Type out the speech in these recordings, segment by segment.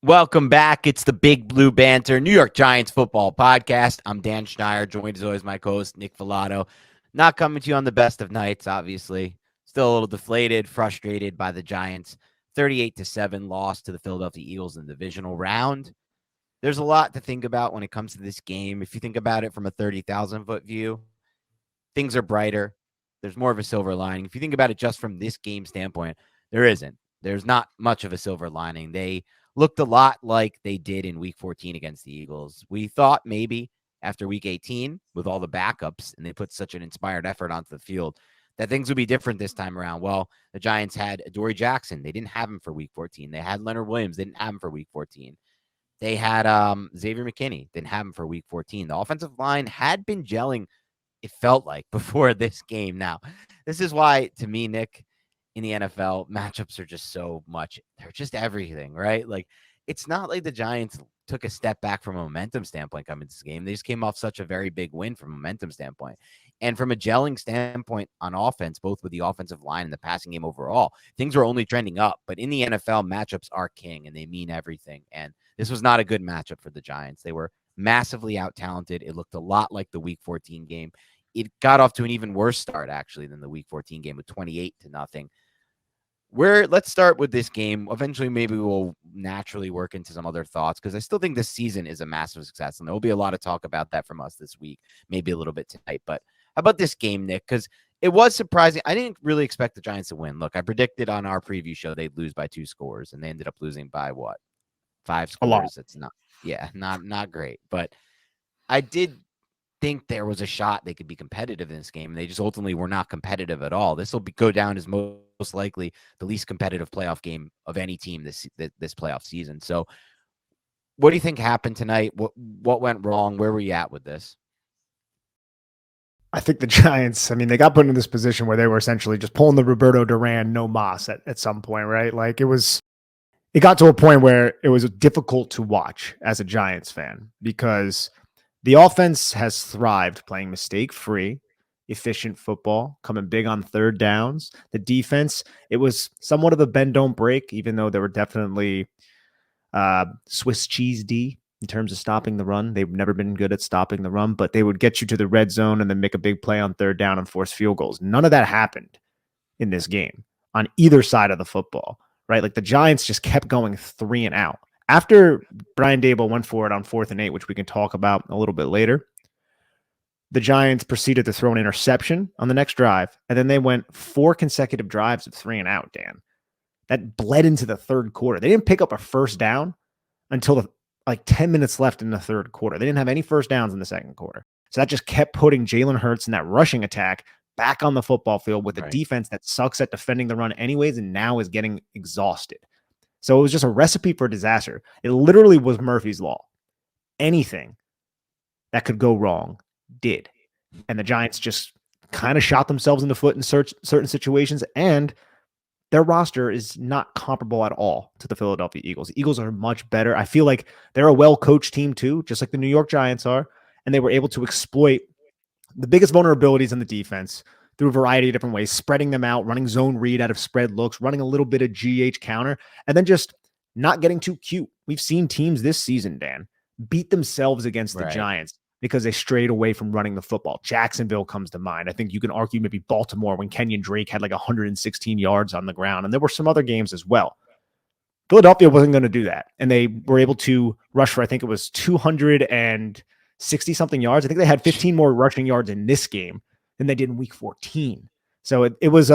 Welcome back. It's the Big Blue Banter New York Giants football podcast. I'm Dan Schneier, joined as always my co-host Nick Filato. Not coming to you on the best of nights, obviously. Still a little deflated, frustrated by the Giants' 38-7 loss to the Philadelphia Eagles in the divisional round. There's a lot to think about when it comes to this game. If you think about it from a 30,000-foot view, things are brighter. There's more of a silver lining. If you think about it just from this game standpoint, there isn't. There's not much of a silver lining. They looked a lot like they did in week 14 against the Eagles. We thought maybe after week 18, with all the backups, and they put such an inspired effort onto the field, that things would be different this time around. Well, the Giants had Adoree Jackson. They didn't have him for week 14. They had Leonard Williams. They didn't have him for week 14. They had Xavier McKinney. Didn't have him for week 14. The offensive line had been gelling, it felt like, before this game. Now, this is why, to me, Nick, in the NFL, matchups are just so much. They're just everything, right? Like, it's not like the Giants took a step back from a momentum standpoint coming to this game. They just came off such a very big win from a momentum standpoint. And from a gelling standpoint on offense, both with the offensive line and the passing game overall, things were only trending up. But in the NFL, matchups are king and they mean everything. And this was not a good matchup for the Giants. They were massively out-talented. It looked a lot like the week 14 game. It got off to an even worse start, actually, than the week 14 game with 28-0. Let's start with this game. Eventually, maybe we'll naturally work into some other thoughts because I still think this season is a massive success, and there will be a lot of talk about that from us this week, maybe a little bit tonight. But how about this game, Nick? Because it was surprising. I didn't really expect the Giants to win. Look, I predicted on our preview show they'd lose by 2 scores, and they ended up losing by what? 5 A lot. scores. It's not great. But I did think there was a shot they could be competitive in this game, and they just ultimately were not competitive at all. This will go down as most likely the least competitive playoff game of any team this playoff season. So, what do you think happened tonight? What went wrong? Where were you at with this? I think the Giants, they got put in this position where they were essentially just pulling the Roberto Duran no mas at some point, right? Like it got to a point where it was difficult to watch as a Giants fan because the offense has thrived playing mistake-free, efficient football, coming big on third downs. The defense, it was somewhat of a bend don't break, even though there were definitely Swiss cheese D in terms of stopping the run. They've never been good at stopping the run, but they would get you to the red zone and then make a big play on third down and force field goals. None of that happened in this game on either side of the football, right? Like the Giants just kept going 3 and out. After Brian Daboll went for it on 4th and 8, which we can talk about a little bit later, the Giants proceeded to throw an interception on the next drive, and then they went 4 consecutive drives of 3 and out, Dan. That bled into the third quarter. They didn't pick up a first down until 10 minutes left in the third quarter. They didn't have any first downs in the second quarter. So that just kept putting Jalen Hurts and that rushing attack back on the football field with a defense that sucks at defending the run anyways and now is getting exhausted. So it was just a recipe for disaster. It literally was Murphy's Law. Anything that could go wrong did. And the Giants just kind of shot themselves in the foot in certain situations, and their roster is not comparable at all to the Philadelphia Eagles. The Eagles are much better. I feel like they're a well-coached team too, just like the New York Giants are, and they were able to exploit the biggest vulnerabilities in the defense through a variety of different ways, spreading them out, running zone read out of spread looks, running a little bit of GH counter, and then just not getting too cute. We've seen teams this season, Dan, beat themselves against the Giants because they strayed away from running the football. Jacksonville comes to mind. I think you can argue maybe Baltimore when Kenyon Drake had 116 yards on the ground, and there were some other games as well. Philadelphia wasn't going to do that, and they were able to rush for, I think it was 260-something yards. I think they had 15 more rushing yards in this game than they did in week 14. So it was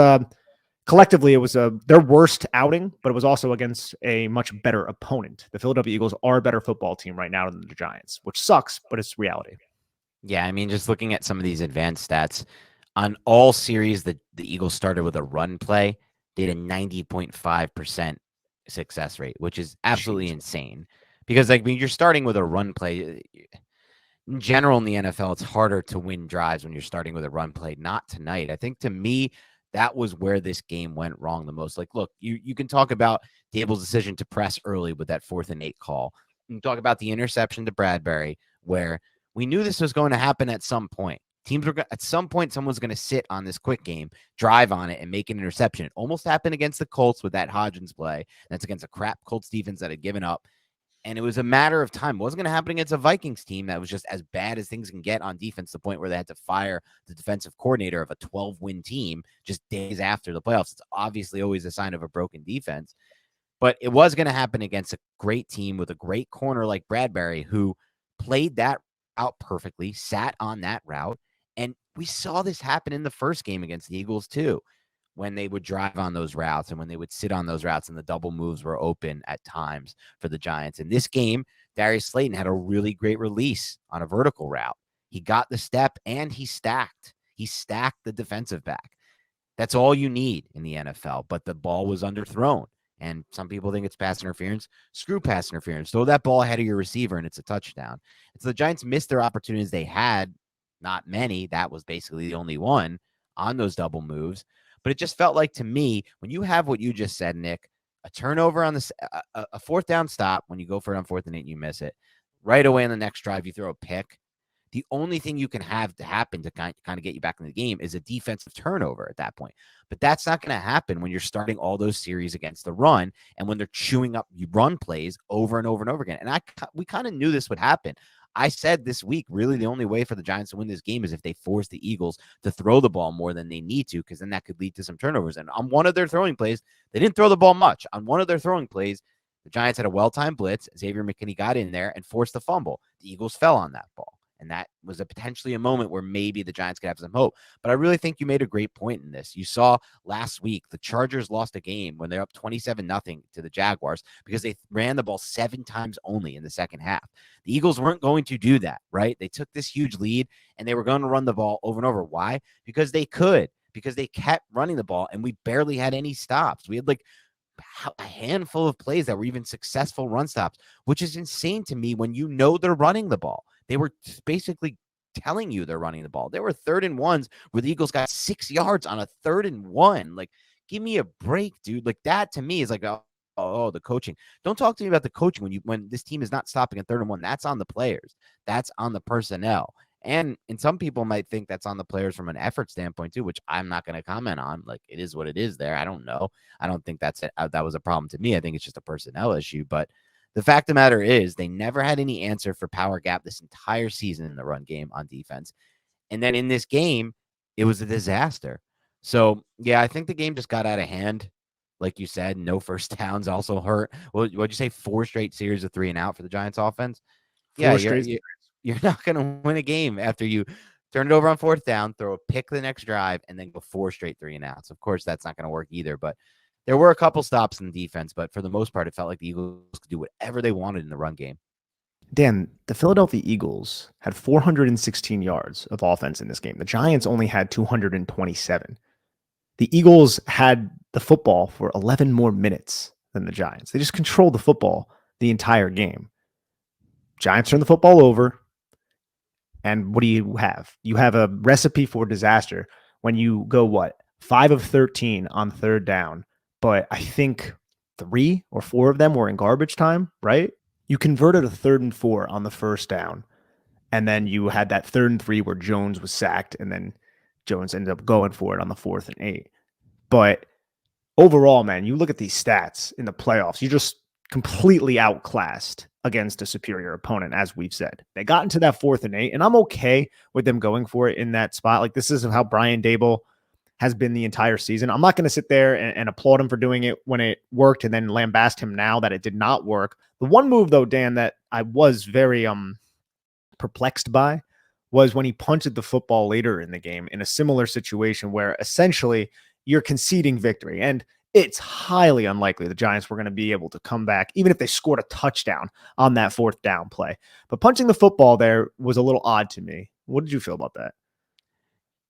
collectively, it was their worst outing, but it was also against a much better opponent. The Philadelphia Eagles are a better football team right now than the Giants, which sucks, but it's reality. Yeah, just looking at some of these advanced stats, on all series that the Eagles started with a run play, they had a 90.5% success rate, which is absolutely insane. Because when you're starting with a run play, in general in the NFL, it's harder to win drives when you're starting with a run play. Not tonight. I think to me, that was where this game went wrong the most. Look, you can talk about Daboll's decision to press early with that 4th and 8 call. You can talk about the interception to Bradbury, where we knew this was going to happen at some point. Teams were at some point, someone's going to sit on this quick game, drive on it, and make an interception. It almost happened against the Colts with that Hodgins play. That's against a crap Colts defense that had given up. And it was a matter of time. It wasn't going to happen against a Vikings team that was just as bad as things can get on defense, to the point where they had to fire the defensive coordinator of a 12-win team just days after the playoffs. It's obviously always a sign of a broken defense. But it was going to happen against a great team with a great corner like Bradbury, who played that out perfectly, sat on that route. And we saw this happen in the first game against the Eagles, too, when they would drive on those routes and when they would sit on those routes and the double moves were open at times for the Giants. In this game, Darius Slayton had a really great release on a vertical route. He got the step and he stacked. He stacked the defensive back. That's all you need in the NFL, but the ball was underthrown. And some people think it's pass interference. Screw pass interference. Throw that ball ahead of your receiver and it's a touchdown. And so the Giants missed their opportunities. They had not many. That was basically the only one on those double moves. But it just felt like, to me, when you have what you just said, Nick, a turnover on the a fourth down stop, when you go for it on 4th and 8 and you miss it, right away on the next drive you throw a pick. The only thing you can have to happen to kind of get you back in the game is a defensive turnover at that point. But that's not going to happen when you're starting all those series against the run and when they're chewing up run plays over and over and over again. And we kind of knew this would happen. I said this week, really the only way for the Giants to win this game is if they force the Eagles to throw the ball more than they need to, because then that could lead to some turnovers. And on one of their throwing plays, they didn't throw the ball much. On one of their throwing plays, the Giants had a well-timed blitz. Xavier McKinney got in there and forced the fumble. The Eagles fell on that ball. And that was potentially a moment where maybe the Giants could have some hope. But I really think you made a great point in this. You saw last week the Chargers lost a game when they're up 27-0 to the Jaguars because they ran the ball 7 times only in the second half. The Eagles weren't going to do that, right? They took this huge lead and they were going to run the ball over and over. Why? Because they could, because they kept running the ball and we barely had any stops. We had like a handful of plays that were even successful run stops, which is insane to me when you know they're running the ball. They were basically telling you they're running the ball. There were 3rd and 1s where the Eagles got 6 yards on a 3rd and 1. Like, give me a break, dude. Like, that to me is like, oh, the coaching. Don't talk to me about the coaching when this team is not stopping a 3rd and 1. That's on the players. That's on the personnel. And some people might think that's on the players from an effort standpoint too, which I'm not going to comment on. Like, it is what it is there. I don't know. I don't think that was a problem to me. I think it's just a personnel issue. But the fact of the matter is they never had any answer for power gap this entire season in the run game on defense. And then in this game, it was a disaster. So, yeah, I think the game just got out of hand. Like you said, no first downs also hurt. What'd you say? 4 straight series of 3 and out for the Giants offense? Yeah, you're not going to win a game after you turn it over on 4th down, throw a pick the next drive, and then go 4 straight 3 and outs. Of course, that's not going to work either. But there were a couple stops in the defense, but for the most part, it felt like the Eagles could do whatever they wanted in the run game. Dan, the Philadelphia Eagles had 416 yards of offense in this game. The Giants only had 227. The Eagles had the football for 11 more minutes than the Giants. They just controlled the football the entire game. Giants turn the football over. And what do you have? You have a recipe for disaster when you go, 5 of 13 on 3rd down. But I think 3 or 4 of them were in garbage time, right? You converted a 3rd and 4 on the 1st down. And then you had that 3rd and 3 where Jones was sacked. And then Jones ended up going for it on the 4th and 8. But overall, man, you look at these stats in the playoffs, you just completely outclassed against a superior opponent, as we've said. They got into that 4th and 8, and I'm okay with them going for it in that spot. Like, this is how Brian Daboll has been the entire season. I'm not going to sit there and applaud him for doing it when it worked and then lambast him now that it did not work. The one move, though, Dan, that I was very perplexed by was when he punted the football later in the game in a similar situation where essentially you're conceding victory. And it's highly unlikely the Giants were going to be able to come back, even if they scored a touchdown on that 4th down play. But punching the football there was a little odd to me. What did you feel about that?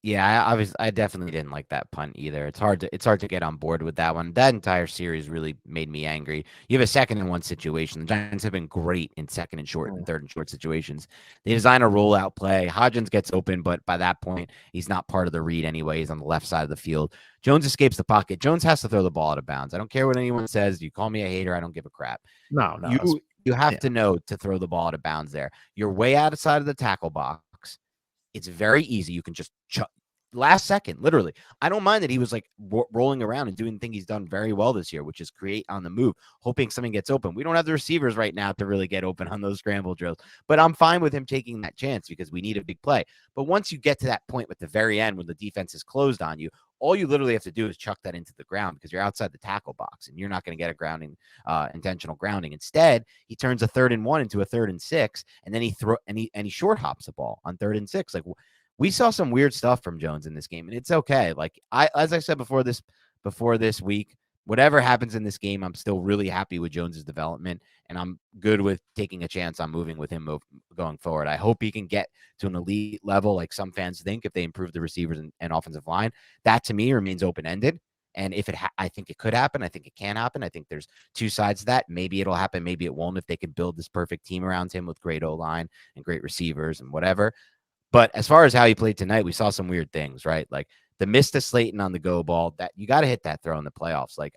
Yeah, I definitely didn't like that punt either. It's hard to get on board with that one. That entire series really made me angry. You have a 2nd and 1 situation. The Giants have been great in 2nd and short and 3rd and short situations. They design a rollout play. Hodgins gets open, but by that point, he's not part of the read anyway. He's on the left side of the field. Jones escapes the pocket. Jones has to throw the ball out of bounds. I don't care what anyone says. You call me a hater, I don't give a crap. No. You have to know to throw the ball out of bounds there. You're way outside of the tackle box. It's very easy. You can just last second, literally. I don't mind that he was like rolling around and doing the thing he's done very well this year, which is create on the move, hoping something gets open. We don't have the receivers right now to really get open on those scramble drills, but I'm fine with him taking that chance because we need a big play. But once you get to that point with the very end when the defense is closed on you, all you literally have to do is chuck that into the ground because you're outside the tackle box and you're not going to get a grounding, intentional grounding. Instead, he turns a 3rd and 1 into a 3rd and 6, and then he short hops the ball on 3rd and 6. Like, we saw some weird stuff from Jones in this game, and it's okay. Like, as I said before this week, whatever happens in this game, I'm still really happy with Jones's development, and I'm good with taking a chance on moving with him going forward. I hope he can get to an elite level, like some fans think, if they improve the receivers and offensive line. That to me remains open ended. And if I think it could happen. I think it can happen. I think there's two sides to that. Maybe it'll happen. Maybe it won't. If they could build this perfect team around him with great O-line and great receivers and whatever. But as far as how he played tonight, we saw some weird things, right? Like the miss to Slayton on the go ball, that you got to hit that throw in the playoffs. Like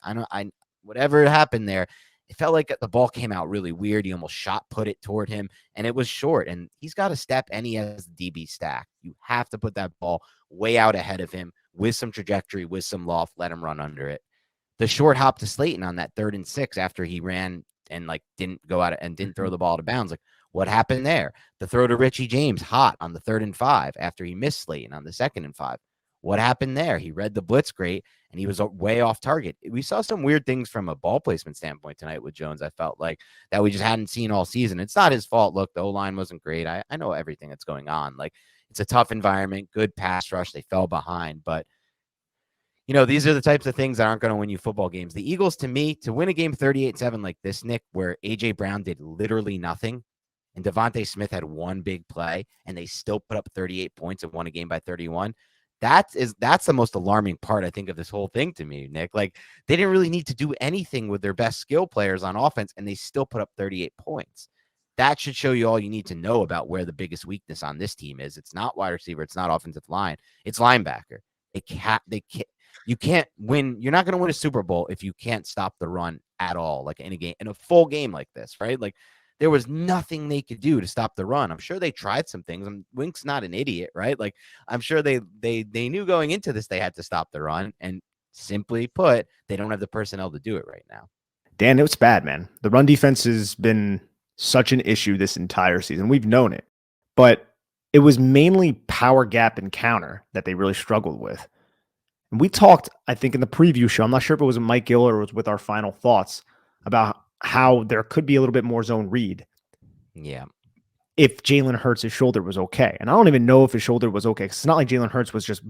whatever happened there, it felt like the ball came out really weird. He almost shot put it toward him, and it was short. And he's got a step, and he has the DB stack. You have to put that ball way out ahead of him with some trajectory, with some loft, let him run under it. The short hop to Slayton on that 3rd and 6 after he ran and like didn't go out and didn't throw the ball to bounds. Like, what happened there? The throw to Richie James hot on the 3rd and 5 after he missed Slayton on the 2nd and 5. What happened there? He read the blitz great and he was way off target. We saw some weird things from a ball placement standpoint tonight with Jones. I felt like that we just hadn't seen all season. It's not his fault. Look, the O-line wasn't great. I know everything that's going on. Like, it's a tough environment, good pass rush. They fell behind, but these are the types of things that aren't going to win you football games. The Eagles, to me, to win a game 38-7 like this, Nick, where A.J. Brown did literally nothing and Devontae Smith had one big play and they still put up 38 points and won a game by 31. That's the most alarming part, I think, of this whole thing to me, Nick. Like, they didn't really need to do anything with their best skill players on offense, and they still put up 38 points. That should show you all you need to know about where the biggest weakness on this team is. It's not wide receiver. It's not offensive line. It's linebacker. You can't win. You're not going to win a Super Bowl if you can't stop the run at all, like in a full game like this, right? Like, there was nothing they could do to stop the run. I'm sure they tried some things. Wink's not an idiot, right? Like, I'm sure they knew going into this they had to stop the run, and simply put, they don't have the personnel to do it right now. Dan, it was bad, man. The run defense has been such an issue this entire season. We've known it, but it was mainly power gap and counter that they really struggled with. And we talked, I think, in the preview show, I'm not sure if it was Mike Gill or it was with our final thoughts about how there could be a little bit more zone read. Yeah. If Jalen Hurts' shoulder was okay. And I don't even know if his shoulder was okay. It's not like Jalen Hurts was just,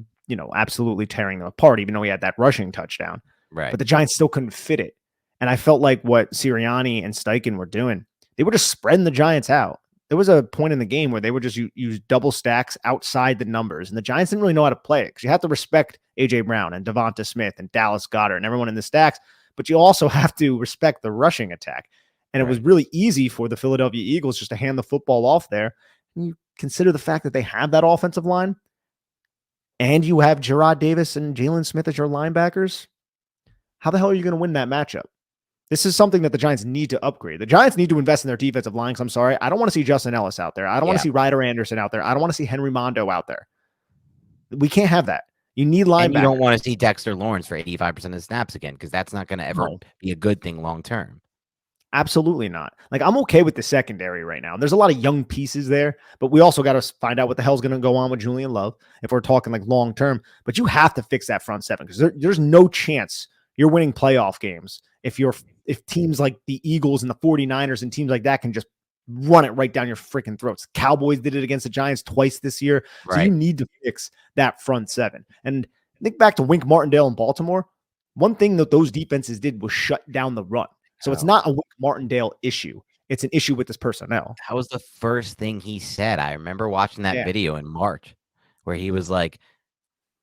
absolutely tearing them apart, even though he had that rushing touchdown. Right. But the Giants still couldn't fit it. And I felt like what Sirianni and Steichen were doing, they were just spreading the Giants out. There was a point in the game where they would just use double stacks outside the numbers. And the Giants didn't really know how to play it because you have to respect A.J. Brown and Devonta Smith and Dallas Goedert and everyone in the stacks. But you also have to respect the rushing attack. And it was really easy for the Philadelphia Eagles just to hand the football off there. And you consider the fact that they have that offensive line and you have Gerard Davis and Jalen Smith as your linebackers. How the hell are you going to win that matchup? This is something that the Giants need to upgrade. The Giants need to invest in their defensive line. I'm sorry. I don't want to see Justin Ellis out there. I don't want to see Ryder Anderson out there. I don't want to see Henry Mondo out there. We can't have that. You need linebackers. And you don't want to see Dexter Lawrence for 85% of the snaps again because that's not going to ever be a good thing long term. Absolutely not. Like, I'm okay with the secondary right now. There's a lot of young pieces there, but we also got to find out what the hell's going to go on with Julian Love if we're talking like long term. But you have to fix that front seven because there's no chance you're winning playoff games if teams like the Eagles and the 49ers and teams like that can just run it right down your freaking throats. Cowboys did it against the Giants twice this year. So you need to fix that front seven. And think back to Wink Martindale in Baltimore. One thing that those defenses did was shut down the run. So it's not a Wink Martindale issue. It's an issue with this personnel. That was the first thing he said. I remember watching that video in March where he was like,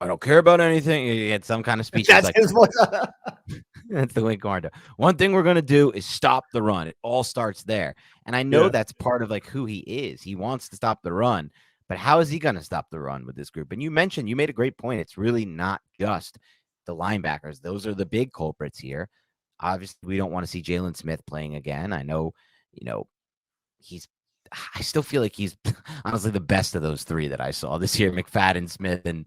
I don't care about anything. He had some kind of speech. That's his voice. That's the Wink Martindale. One thing we're going to do is stop the run. It all starts there. And I know that's part of like who he is. He wants to stop the run. But how is he going to stop the run with this group? And you made a great point. It's really not just the linebackers. Those are the big culprits here. Obviously, we don't want to see Jalen Smith playing again. I know, I still feel like he's honestly the best of those three that I saw this year: McFadden, Smith, and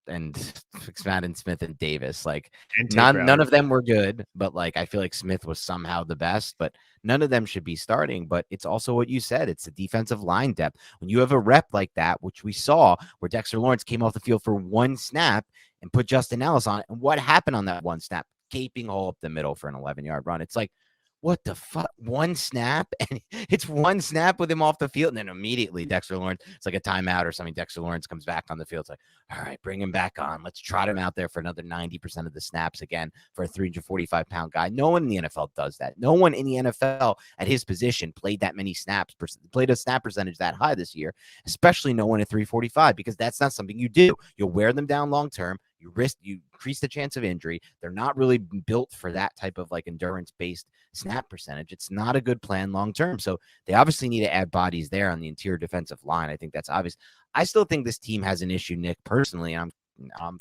McFadden, Smith, and Davis. Like And Tate none Crowder. of them were good, but like I feel like Smith was somehow the best. But none of them should be starting. But it's also what you said: it's the defensive line depth. When you have a rep like that, which we saw, where Dexter Lawrence came off the field for one snap and put Justin Ellis on it, and what happened on that one snap? Gaping hole up the middle for an 11-yard run. It's like, what the fuck? One snap, and it's one snap with him off the field, and then immediately Dexter Lawrence, it's like a timeout or something. Dexter Lawrence comes back on the field. It's like, all right, bring him back on. Let's trot him out there for another 90% of the snaps again for a 345-pound guy. No one in the NFL does that. No one in the NFL at his position played that many snaps, played a snap percentage that high this year, especially no one at 345, because that's not something you do. You'll wear them down long term. You increase the chance of injury. They're not really built for that type of like endurance based snap percentage. It's not a good plan long term. So they obviously need to add bodies there on the interior defensive line. I think that's obvious. I still think this team has an issue, Nick, personally. I'm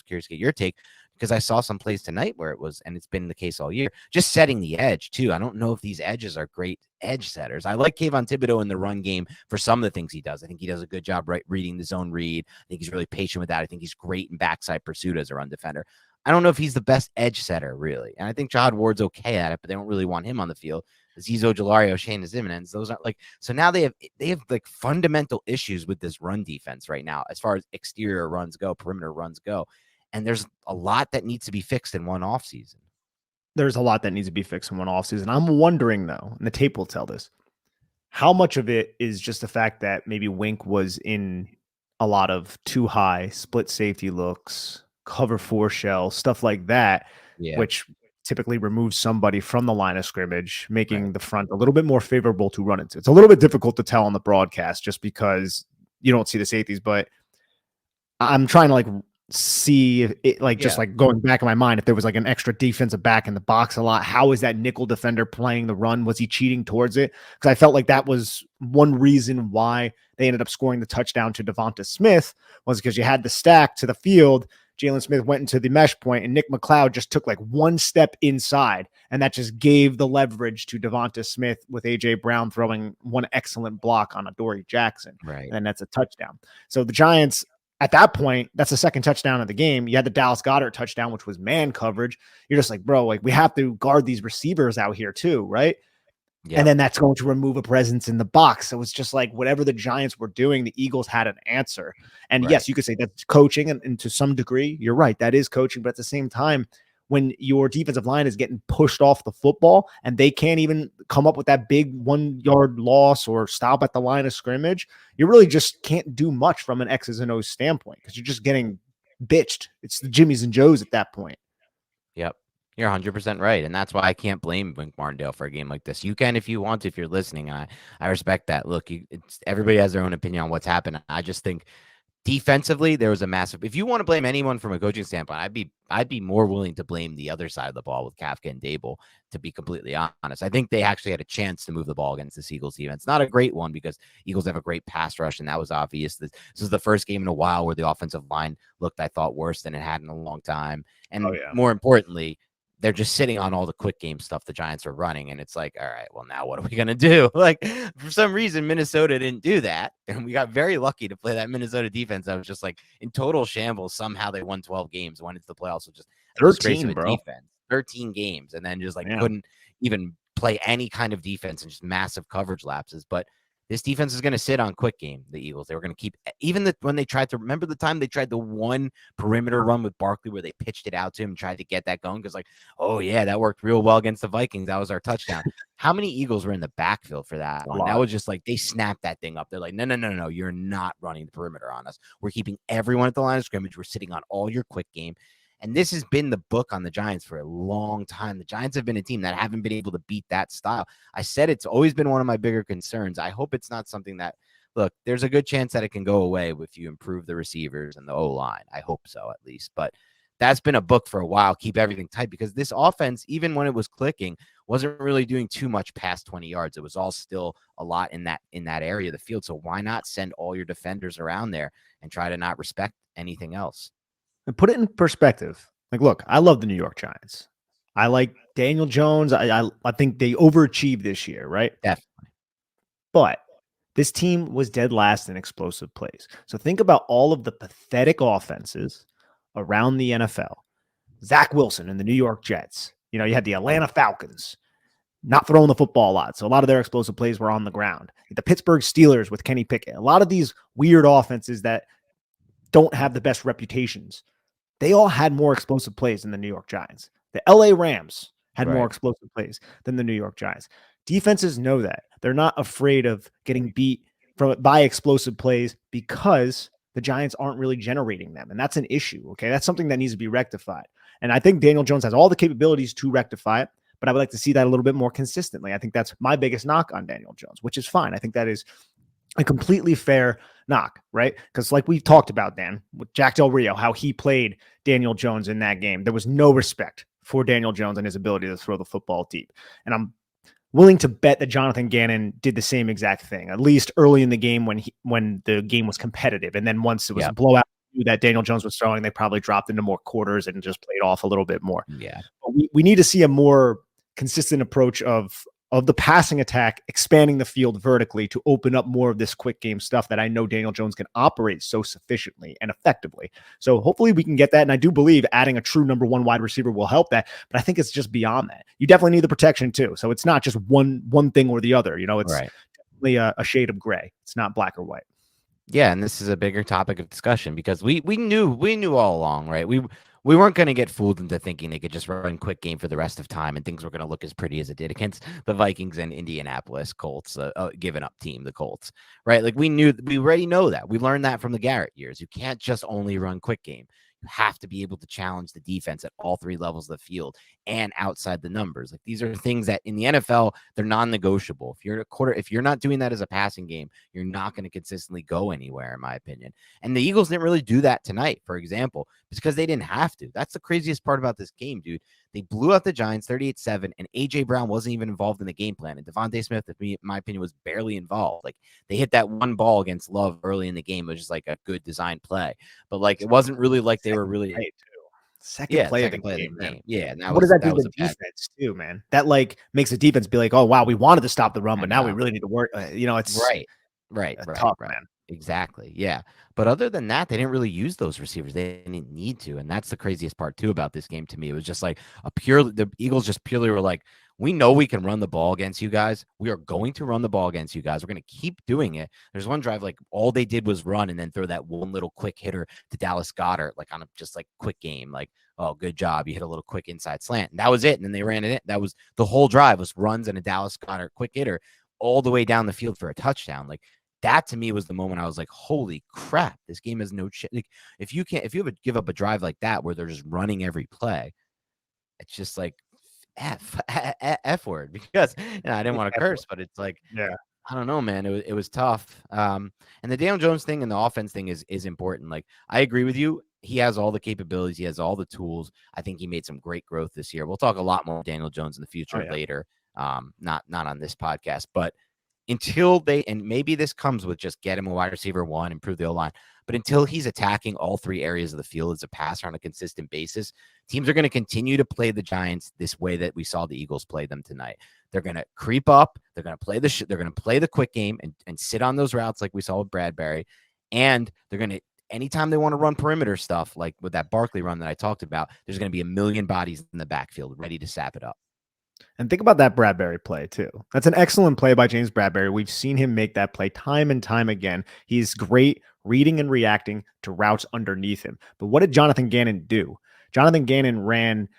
curious to get your take, because I saw some plays tonight where it was, and it's been the case all year, just setting the edge too. I don't know if these edges are great edge setters. I like Kayvon Thibodeau in the run game for some of the things he does. I think he does a good job reading the zone read. I think he's really patient with that. I think he's great in backside pursuit as a run defender. I don't know if he's the best edge setter, really. And I think Jahad Ward's okay at it, but they don't really want him on the field. Azeez Ojulari, Shane Zimenez, those aren't like, so now they have like fundamental issues with this run defense right now, as far as exterior runs go, perimeter runs go. And there's a lot that needs to be fixed in one offseason. There's a lot that needs to be fixed in one offseason. I'm wondering, though, and the tape will tell this, how much of it is just the fact that maybe Wink was in a lot of too high split safety looks, cover four shell, stuff like that, which typically removes somebody from the line of scrimmage, making the front a little bit more favorable to run into. It's a little bit difficult to tell on the broadcast just because you don't see the safeties, but I'm trying to like see if it like just like going back in my mind, if there was like an extra defensive back in the box a lot, how is that nickel defender playing the run? Was he cheating towards it? Because I felt like that was one reason why they ended up scoring the touchdown to Devonta Smith, was because you had the stack to the field. Jalen Smith went into the mesh point, and Nick McLeod just took like one step inside, and that just gave the leverage to Devonta Smith, with A.J. Brown throwing one excellent block on Adoree Jackson. Right. And that's a touchdown. So the Giants, at that point, that's the second touchdown of the game. You had the Dallas Goedert touchdown, which was man coverage. You're just like, bro, like we have to guard these receivers out here too, right? Yep. And then that's going to remove a presence in the box. So it's just like whatever the Giants were doing, the Eagles had an answer. And yes, you could say that's coaching, and to some degree, you're right, that is coaching. But at the same time, when your defensive line is getting pushed off the football and they can't even come up with that big 1 yard loss or stop at the line of scrimmage, you really just can't do much from an X's and O's standpoint, because you're just getting bitched. It's the Jimmies and Joes at that point. Yep. You're 100% right. And that's why I can't blame Wink Martindale for a game like this. You can if you want to, if you're listening. I respect that. Look, everybody has their own opinion on what's happened. I just think defensively, there was a massive. If you want to blame anyone from a coaching standpoint, I'd be more willing to blame the other side of the ball with Kafka and Dable, to be completely honest. I think they actually had a chance to move the ball against the Eagles defense. Not a great one, because Eagles have a great pass rush, and that was obvious. This is the first game in a while where the offensive line looked, I thought, worse than it had in a long time. And more importantly, they're just sitting on all the quick game stuff the Giants are running. And it's like, all right, well, now what are we going to do? Like, for some reason, Minnesota didn't do that. And we got very lucky to play that Minnesota defense. I was just like in total shambles. Somehow they won 12 games, went into the playoffs with just 13, bro. Defense, 13 games. And then just like couldn't even play any kind of defense, and just massive coverage lapses. But this defense is going to sit on quick game, the Eagles. They were going to keep, even when they tried to, remember the time they tried the one perimeter run with Barkley where they pitched it out to him and tried to get that going? Because like, oh yeah, that worked real well against the Vikings. That was our touchdown. How many Eagles were in the backfield for that one? That was just like, they snapped that thing up. They're like, no, you're not running the perimeter on us. We're keeping everyone at the line of scrimmage. We're sitting on all your quick game. And this has been the book on the Giants for a long time. The Giants have been a team that haven't been able to beat that style. I said it's always been one of my bigger concerns. I hope it's not something that, look, there's a good chance that it can go away if you improve the receivers and the O-line. I hope so, at least. But that's been a book for a while. Keep everything tight, because this offense, even when it was clicking, wasn't really doing too much past 20 yards. It was all still a lot in that area of the field. So why not send all your defenders around there and try to not respect anything else? And put it in perspective. Like, look, I love the New York Giants. I like Daniel Jones. I think they overachieved this year, right? Definitely. But This team was dead last in explosive plays. So think about all of the pathetic offenses around the NFL. Zach Wilson and the New York Jets. You know, you had the Atlanta Falcons not throwing the football a lot. So a lot of their explosive plays were on the ground. The Pittsburgh Steelers with Kenny Pickett. A lot of these weird offenses that don't have the best reputations, they all had more explosive plays than the New York Giants. The LA Rams had more explosive plays than the New York Giants. Defenses know that. They're not afraid of getting beat by explosive plays because the Giants aren't really generating them. And that's an issue. Okay. That's something that needs to be rectified. And I think Daniel Jones has all the capabilities to rectify it, but I would like to see that a little bit more consistently. I think that's my biggest knock on Daniel Jones, which is fine. I think that is a completely fair knock, right? Because like we've talked about, Dan, with Jack Del Rio, how he played Daniel Jones in that game. There was no respect for Daniel Jones and his ability to throw the football deep. And I'm willing to bet that Jonathan Gannon did the same exact thing, at least early in the game when the game was competitive. And then once it was a blowout that Daniel Jones was throwing, they probably dropped into more quarters and just played off a little bit more. Yeah. But we need to see a more consistent approach of the passing attack, expanding the field vertically to open up more of this quick game stuff that I know Daniel Jones can operate so sufficiently and effectively. So hopefully we can get that. And I do believe adding a true number one wide receiver will help that, but I think it's just beyond that. You definitely need the protection too. So it's not just one thing or the other, you know, it's definitely a shade of gray. It's not black or white. Yeah, and this is a bigger topic of discussion because we knew all along, right? We weren't going to get fooled into thinking they could just run quick game for the rest of time and things were going to look as pretty as it did against the Vikings and Indianapolis Colts, given up team, the Colts, right? Like we already know that. We learned that from the Garrett years. You can't just only run quick game. You have to be able to challenge the defense at all three levels of the field and outside the numbers. Like these are things that in the NFL, they're non-negotiable. If you're not doing that as a passing game, you're not going to consistently go anywhere, in my opinion. And the Eagles didn't really do that tonight, for example, because they didn't have to. That's the craziest part about this game, dude. They blew out the Giants 38-7, and A.J. Brown wasn't even involved in the game plan. And Devontae Smith, in my opinion, was barely involved. Like, they hit that one ball against Love early in the game. It was just like a good design play. But, like, it wasn't really like they were really – Second play of the game. Yeah. And what does that do to the defense, too, man? That, like, makes the defense be like, oh, wow, we wanted to stop the run, but now we really need to work. It's right. Tough, man. Exactly. Yeah. But other than that, they didn't really use those receivers. They didn't need to. And that's the craziest part too about this game to me. It was just like the Eagles just purely were like, we know we can run the ball against you guys. We are going to run the ball against you guys. We're going to keep doing it. There's one drive, like all they did was run and then throw that one little quick hitter to Dallas Goedert, like on a just like quick game. Like, oh, good job. You hit a little quick inside slant. And that was it. And then they ran it in. That was the whole drive was runs and a Dallas Goedert quick hitter all the way down the field for a touchdown. Like, that to me was the moment I was like, holy crap, this game has no chance. Like, if you give up a drive like that where they're just running every play, it's just like F word because I didn't want to curse, but it's like, I don't know, man. It was tough. And the Daniel Jones thing and the offense thing is important. Like, I agree with you. He has all the capabilities. He has all the tools. I think he made some great growth this year. We'll talk a lot more Daniel Jones in the future later. Not on this podcast, but until and maybe this comes with just get him a wide receiver one, improve the O-line, but until he's attacking all three areas of the field as a passer on a consistent basis, teams are going to continue to play the Giants this way that we saw the Eagles play them tonight. They're going to creep up. They're going to play they're going to play the quick game and sit on those routes like we saw with Bradbury. And they're going to, anytime they want to run perimeter stuff, like with that Barkley run that I talked about, there's going to be a million bodies in the backfield ready to sap it up. And think about that Bradbury play, too. That's an excellent play by James Bradbury. We've seen him make that play time and time again. He's great reading and reacting to routes underneath him. But what did Jonathan Gannon do? Jonathan Gannon ran,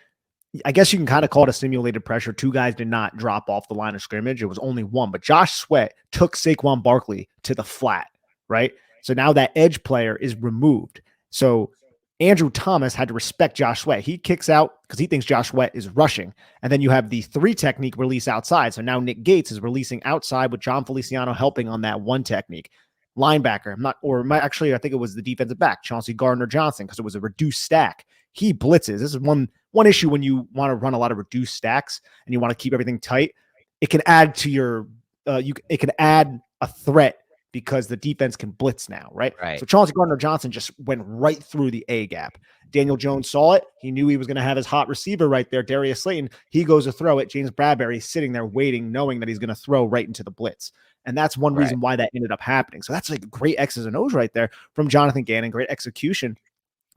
I guess you can kind of call it a simulated pressure. Two guys did not drop off the line of scrimmage. It was only one. But Josh Sweat took Saquon Barkley to the flat, right? So now that edge player is removed. So Andrew Thomas had to respect Josh Sweat. He kicks out because he thinks Josh Sweat is rushing. And then you have the 3 technique release outside. So now Nick Gates is releasing outside with John Feliciano helping on that 1 technique. Linebacker, I think it was the defensive back, Chauncey Gardner-Johnson, because it was a reduced stack. He blitzes. This is one issue when you want to run a lot of reduced stacks and you want to keep everything tight. It can add to your it can add a threat because the defense can blitz now, right? So Chauncey Gardner-Johnson just went right through the A gap. Daniel Jones saw it. He knew he was going to have his hot receiver right there, Darius Slayton. He goes to throw it. James Bradbury is sitting there waiting, knowing that he's going to throw right into the blitz. And that's one Right. reason why that ended up happening. So that's like great X's and O's right there from Jonathan Gannon, great execution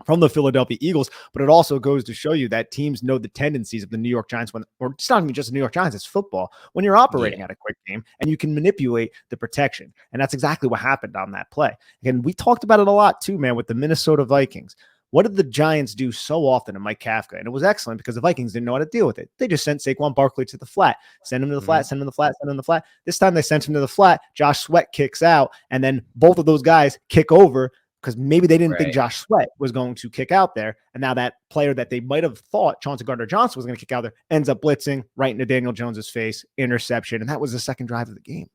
from the Philadelphia Eagles, but it also goes to show you that teams know the tendencies of the New York Giants or it's not even just the New York Giants, it's football, when you're operating Yeah. at a quick game and you can manipulate the protection. And that's exactly what happened on that play. Again, we talked about it a lot too, man, with the Minnesota Vikings. What did the Giants do so often to Mike Kafka? And it was excellent because the Vikings didn't know how to deal with it. They just sent Saquon Barkley to the flat, send him to the flat, send him to the flat, send him to the flat. This time they sent him to the flat. Josh Sweat kicks out, and then both of those guys kick over because maybe they didn't think Josh Sweat was going to kick out there. And now that player that they might have thought Chauncey Gardner-Johnson was going to kick out there ends up blitzing right into Daniel Jones's face, interception. And that was the second drive of the game.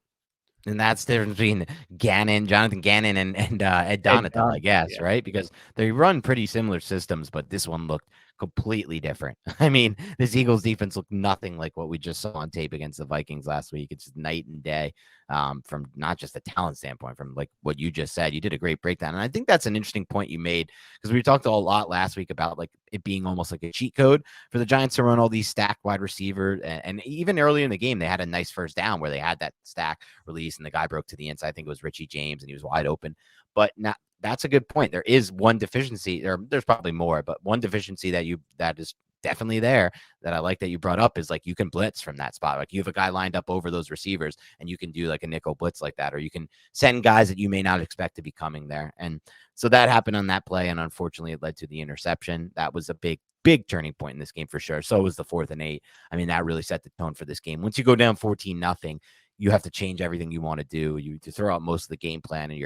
And that's the difference between Jonathan Gannon, and Ed Donatel, I guess, right? Because they run pretty similar systems, but this one looked completely different. I mean, this Eagles defense looked nothing like what we just saw on tape against the Vikings last week. It's night and day from not just a talent standpoint, from like what you just said. You did a great breakdown. And I think that's an interesting point you made because we talked a lot last week about like it being almost like a cheat code for the Giants to run all these stacked wide receivers. And even early in the game, they had a nice first down where they had that stack release and the guy broke to the inside. I think it was Richie James and he was wide open. But now that's a good point. There is one deficiency, or there's probably more, but one deficiency that is definitely there that I like that you brought up is like you can blitz from that spot. Like you have a guy lined up over those receivers and you can do like a nickel blitz like that, or you can send guys that you may not expect to be coming there. And so that happened on that play. And unfortunately it led to the interception. That was a big turning point in this game for sure. So was the 4th and 8. I mean, that really set the tone for this game. Once you go down 14-0, you have to change everything you want to do. You throw out most of the game plan and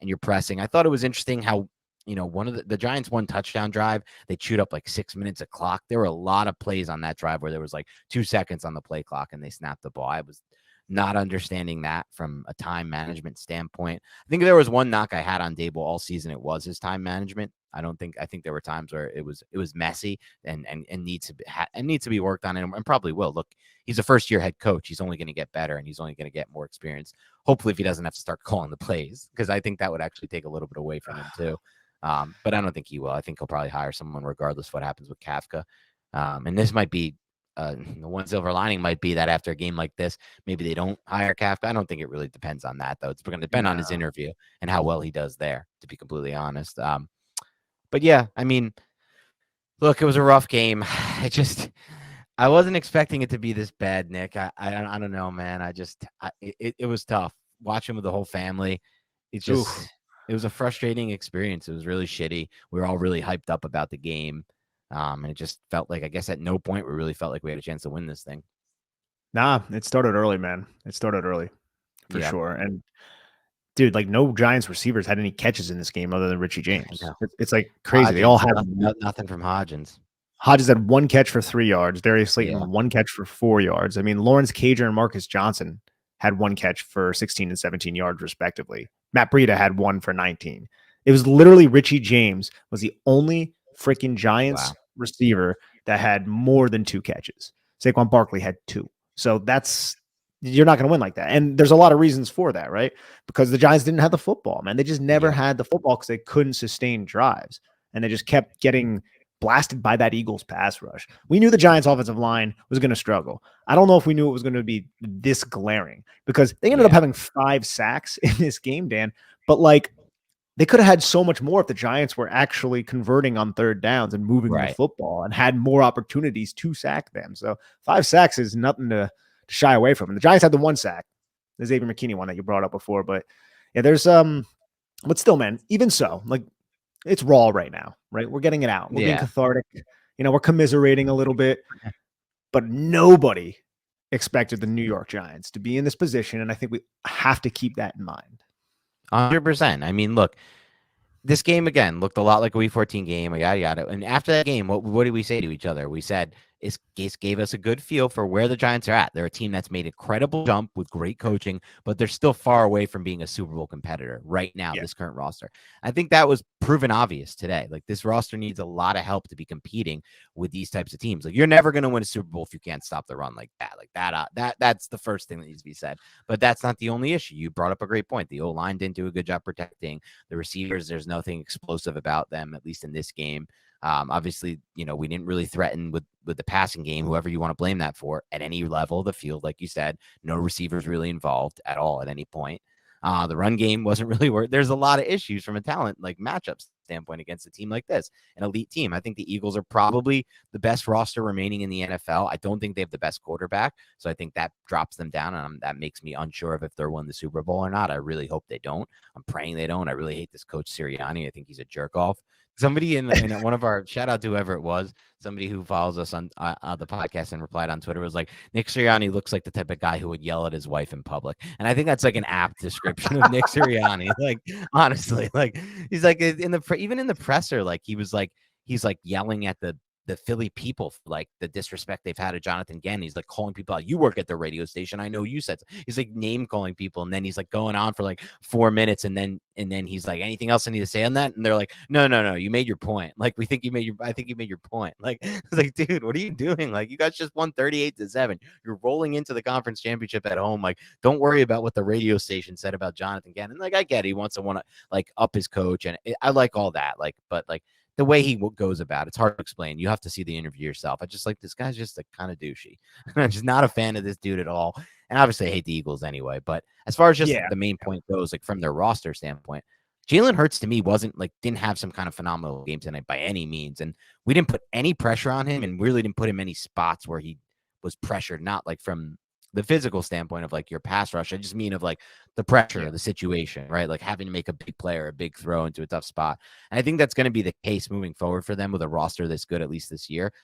you're pressing. I thought it was interesting how, one of the Giants' one touchdown drive, they chewed up like 6 minutes of clock. There were a lot of plays on that drive where there was like 2 seconds on the play clock and they snapped the ball. I was not understanding that from a time management standpoint. I think there was one knock I had on Dable all season. It was his time management. I think there were times where it was messy and needs to be worked on and probably will. Look, he's a first-year head coach. He's only going to get better and he's only going to get more experience. Hopefully, if he doesn't have to start calling the plays, because I think that would actually take a little bit away from him too. But I don't think he will. I think he'll probably hire someone regardless of what happens with Kafka. And this might be the one silver lining might be that after a game like this, maybe they don't hire Kafka. I don't think it really depends on that, though. It's going to depend on his interview and how well he does there, to be completely honest. But yeah, I mean, look, it was a rough game. I wasn't expecting it to be this bad, Nick. I don't know, man. It was tough watching with the whole family. It was a frustrating experience. It was really shitty. We were all really hyped up about the game. And it just felt like, I guess at no point we really felt like we had a chance to win this thing. Nah, it started early, man. It started early for sure. And dude, like no Giants receivers had any catches in this game other than Richie James. It's like crazy. Hodgins, they all had nothing from Hodgins. Hodges had 1 catch for 3 yards. Darius Slayton, 1 catch for 4 yards. I mean, Lawrence Cager and Marcus Johnson had 1 catch for 16 and 17 yards, respectively. Matt Breida had 1 for 19. It was literally Richie James was the only freaking Giants receiver that had more than 2 catches. Saquon Barkley had 2. So you're not going to win like that. And there's a lot of reasons for that, right? Because the Giants didn't have the football, man. They just never had the football because they couldn't sustain drives. And they just kept getting blasted by that Eagles pass rush. We knew the Giants offensive line was going to struggle. I don't know if we knew it was going to be this glaring because they ended up having 5 sacks in this game, Dan. But like they could have had so much more if the Giants were actually converting on 3rd downs and moving the football and had more opportunities to sack them. So 5 sacks is nothing to shy away from. And the Giants had the 1 sack, the Xavier McKinney one that you brought up before. But yeah, there's but still, man, even so, like it's raw right now, right? We're getting it out. We're being cathartic. We're commiserating a little bit, but nobody expected the New York Giants to be in this position. And I think we have to keep that in mind. 100%. I mean, look, this game again looked a lot like a Week 14 game, yada yada. And after that game, what did we say to each other? We said it gave us a good feel for where the Giants are at. They're a team that's made a credible jump with great coaching, but they're still far away from being a Super Bowl competitor right now. This current roster, I think that was proven obvious today. Like this roster needs a lot of help to be competing with these types of teams. Like you're never going to win a Super Bowl if you can't stop the run like that. Like that's the first thing that needs to be said. But that's not the only issue. You brought up a great point. The O-line didn't do a good job protecting the receivers. There's nothing explosive about them, at least in this game. Obviously, we didn't really threaten with the passing game, whoever you want to blame that for, at any level of the field. Like you said, no receivers really involved at all at any point. The run game wasn't really worth. There's a lot of issues from a talent like matchup standpoint against a team like this, an elite team. I think the Eagles are probably the best roster remaining in the NFL. I don't think they have the best quarterback, so I think that drops them down, and that makes me unsure of if they're winning the Super Bowl or not. I really hope they don't. I'm praying they don't. I really hate this coach Sirianni. I think he's a jerk off. Somebody in one of our, shout out to whoever it was, somebody who follows us on the podcast and replied on Twitter, was like, Nick Sirianni looks like the type of guy who would yell at his wife in public. And I think that's like an apt description of Nick Sirianni. Like, honestly, like he's like even in the presser, like he's like yelling at the Philly people for like the disrespect they've had of Jonathan Gann. He's like calling people out. You work at the radio station. I know you said so. He's like name calling people. And then he's like going on for like 4 minutes. And then he's like, anything else I need to say on that? And they're like, no. You made your point. Like, I think you made your point. Like, it's like, dude, what are you doing? Like, you guys just won 38-7. You're rolling into the conference championship at home. Like, don't worry about what the radio station said about Jonathan Gann. And like, I get it. He wants to like up his coach. And I like all that. Like, but like, the way he goes about it's hard to explain. You have to see the interview yourself. I just like this guy's just like kind of douchey. I'm just not a fan of this dude at all. And obviously I hate the Eagles anyway. But as far as just the main point goes, like from their roster standpoint, Jalen Hurts to me didn't have some kind of phenomenal game tonight by any means. And we didn't put any pressure on him and really didn't put him any spots where he was pressured, not like from the physical standpoint of like your pass rush. I just mean of like the pressure of the situation, right? Like having to make a big play or a big throw into a tough spot. And I think that's going to be the case moving forward for them with a roster that's good, at least this year.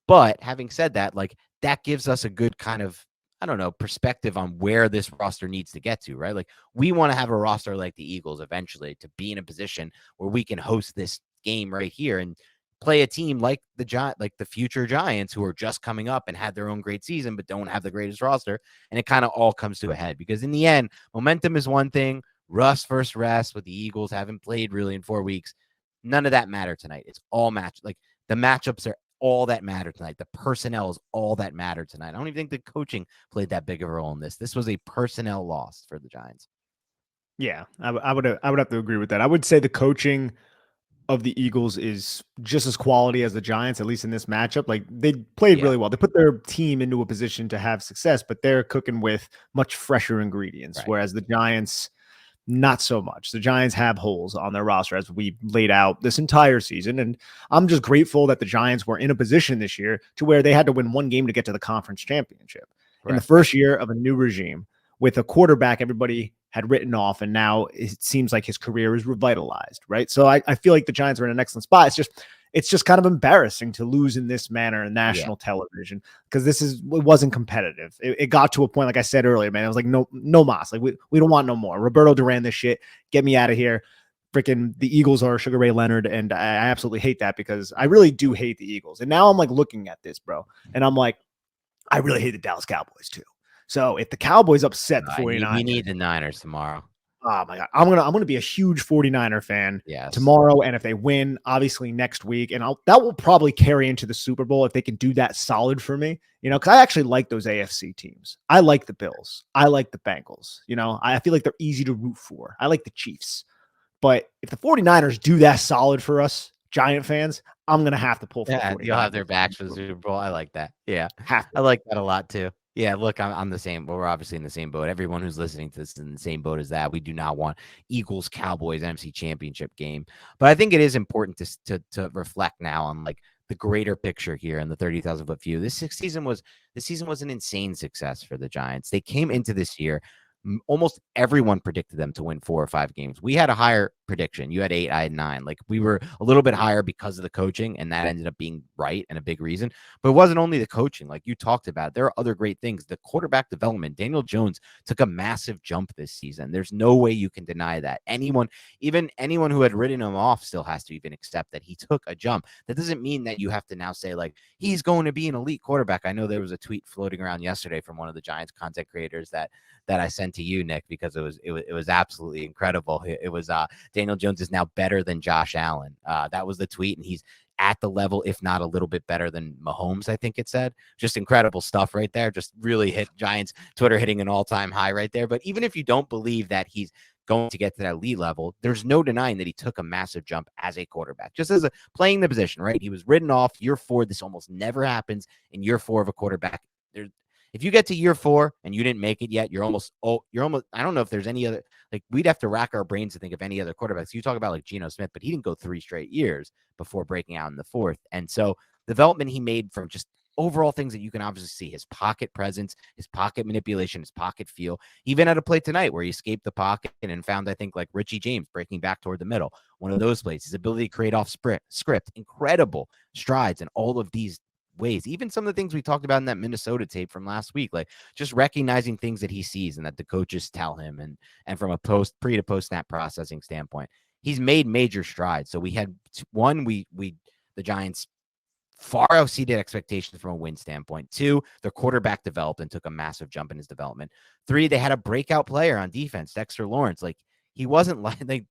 But having said that, like that gives us a good kind of, I don't know, perspective on where this roster needs to get to, right? Like we want to have a roster like the Eagles eventually to be in a position where we can host this game right here and play a team like the future Giants who are just coming up and had their own great season, but don't have the greatest roster. And it kind of all comes to a head because in the end, momentum is one thing. Rust versus rest with the Eagles haven't played really in 4 weeks. None of that matter tonight. It's all like the matchups are all that matter tonight. The personnel is all that matter tonight. I don't even think the coaching played that big of a role in this. This was a personnel loss for the Giants. Yeah, I would have to agree with that. I would say the coaching of the Eagles is just as quality as the Giants, at least in this matchup. Like they played really well. They put their team into a position to have success, but they're cooking with much fresher ingredients, Right. whereas the Giants, not so much. The Giants have holes on their roster as we laid out this entire season. And I'm just grateful that the Giants were in a position this year to where they had to win one game to get to the conference championship. In the first year of a new regime with a quarterback everybody had written off, and now it seems like his career is revitalized, right? So I feel like the Giants are in an excellent spot. It's just kind of embarrassing to lose in this manner in national television because it wasn't competitive. It got to a point, like I said earlier, man, it was like no mas. Like we don't want no more. Roberto Duran this shit. Get me out of here. Freaking the Eagles are Sugar Ray Leonard, and I absolutely hate that because I really do hate the Eagles. And now I'm like looking at this, bro, and I'm like, I really hate the Dallas Cowboys too. So if the Cowboys upset the 49ers, we need the Niners tomorrow. Oh my God. I'm gonna be a huge 49er fan tomorrow. And if they win, obviously next week, and that will probably carry into the Super Bowl if they can do that solid for me, because I actually like those AFC teams. I like the Bills. I like the Bengals. I feel like they're easy to root for. I like the Chiefs. But if the 49ers do that solid for us, Giant fans, I'm going to have to pull for the 49ers. You'll have their backs for the Super Bowl. I like that. Yeah. I like that a lot too. Yeah, look, I'm the same. Well, we're obviously in the same boat. Everyone who's listening to this is in the same boat as that. We do not want Eagles Cowboys NFC Championship game, but I think it is important to reflect now on like the greater picture here in the 30,000-foot view. This season was an insane success for the Giants. They came into this year. Almost everyone predicted them to win 4 or 5 games. We had a higher prediction. You had 8, I had 9. Like we were a little bit higher because of the coaching, and that ended up being right and a big reason. But it wasn't only the coaching, like you talked about. There are other great things. The quarterback development. Daniel Jones took a massive jump this season. There's no way you can deny that. Even anyone who had written him off still has to even accept that he took a jump. That doesn't mean that you have to now say like he's going to be an elite quarterback. I know there was a tweet floating around yesterday from one of the Giants content creators that I sent to you, Nick, because it was absolutely incredible. It was Daniel Jones is now better than Josh Allen. That was the tweet, and he's at the level, if not a little bit better than Mahomes, I think it said. Just incredible stuff right there. Just really hit Giants Twitter hitting an all-time high right there. But even if you don't believe that he's going to get to that elite level, there's no denying that he took a massive jump as a quarterback, just as a playing the position, right? He was written off year 4. This almost never happens in year 4 of a quarterback. There, if you get to year 4 and you didn't make it yet, you're almost, I don't know if there's any other, like, we'd have to rack our brains to think of any other quarterbacks. You talk about like Geno Smith, but he didn't go 3 straight years before breaking out in the 4th. And so development he made from just overall things that you can obviously see: his pocket presence, his pocket manipulation, his pocket feel. He even had a play tonight where he escaped the pocket and found, I think, like Richie James breaking back toward the middle. One of those plays. His ability to create off script, incredible strides in all of these ways. Even some of the things we talked about in that Minnesota tape from last week, like just recognizing things that he sees and that the coaches tell him, and from a pre to post snap processing standpoint, he's made major strides. So we had one, the Giants far exceeded expectations from a win standpoint. 2, their quarterback developed and took a massive jump in his development. 3, they had a breakout player on defense, Dexter Lawrence. Like, he wasn't like